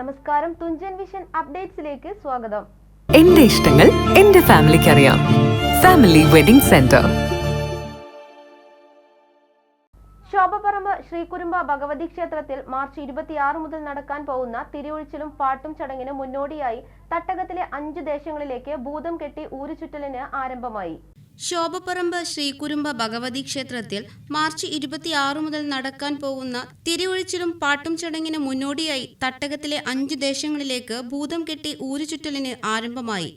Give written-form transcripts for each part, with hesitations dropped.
നമസ്കാരം, തുഞ്ചൻ വിഷൻ അപ്ഡേറ്റ്സിലേക്ക് സ്വാഗതം. എന്റെ ഇഷ്ടങ്ങൾ എന്റെ ഫാമിലിക്ക് അറിയാം. Family wedding centre. Shobhaparambu Sreekurumba Bhagavathi ക്ഷേത്രത്തിൽ മാർച്ച് 26 മുതൽ നടക്കാൻ പോകുന്ന തിരിയൊഴിച്ചിലും പാട്ടും ചടങ്ങിന് മുന്നോടിയായി തട്ടകത്തിലെ 5 ദേശങ്ങളിലേക്ക് ഭൂതം കെട്ടി ഊരുചുറ്റലിന് ആരംഭമായി. ശോഭപ്പറമ്പ് ശ്രീകുരുമ്പ ഭഗവതി ക്ഷേത്രത്തിൽ മാർച്ച് 26 മുതൽ നടക്കാൻ പോകുന്ന തിരിയൊഴിച്ചിലും പാട്ടും ചടങ്ങിന് മുന്നോടിയായി തട്ടകത്തിലെ 5 ദേശങ്ങളിലേക്ക് ഭൂതം കെട്ടി ഊരുചുറ്റലിന് ആരംഭമായി.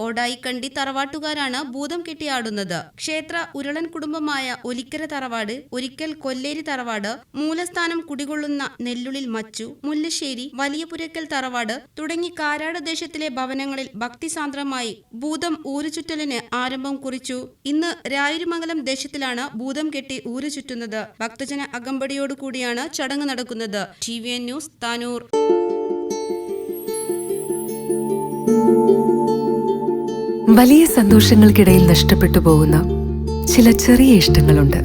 ഓടായിക്കണ്ടി തറവാട്ടുകാരാണ് ഭൂതം കെട്ടിയാടുന്നത്. ക്ഷേത്ര ഉരുളൻ കുടുംബമായ ഒലിക്കര തറവാട്, ഒരിക്കൽ കൊല്ലേരി തറവാട്, മൂലസ്ഥാനം കുടികൊള്ളുന്ന നെല്ലുളിൽ മച്ചു, മുല്ലശ്ശേരി, വലിയ പുരക്കൽ തറവാട് തുടങ്ങി കാരാട് ദേശത്തിലെ ഭവനങ്ങളിൽ ഭക്തിസാന്ദ്രമായി ഭൂതം ഊരുചുറ്റലിന് ആരംഭം കുറിച്ചു. ഇന്ന് രായിരുമംഗലം ദേശത്തിലാണ് ഭൂതം കെട്ടി ഊരുചുറ്റുന്നത്. ഭക്തജന അകമ്പടിയോടുകൂടിയാണ് ചടങ്ങ് നടക്കുന്നത്. TVN news, Tanur. വലിയ സന്തോഷങ്ങൾക്കിടയിൽ നഷ്ടപ്പെട്ടു പോകുന്ന ചില ചെറിയ ഇഷ്ടങ്ങളുണ്ട്.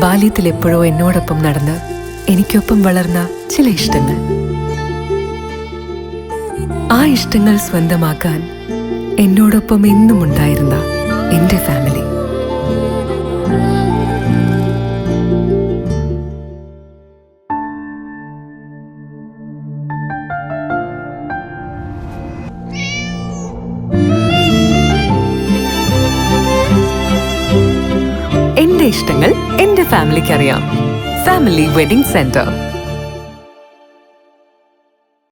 ബാല്യത്തിൽ എപ്പോഴോ എന്നോടൊപ്പം നടന്ന് എനിക്കൊപ്പം വളർന്ന ചില ഇഷ്ടങ്ങൾ. ആ ഇഷ്ടങ്ങൾ സ്വന്തമാക്കാൻ എന്നോടൊപ്പം എന്നും ഉണ്ടായിരുന്ന എന്റെ ഫാമിലി. എന്റെ ഇഷ്ടങ്ങൾ എന്റെ ഫാമിലിക്ക് അറിയാം. Family wedding centre.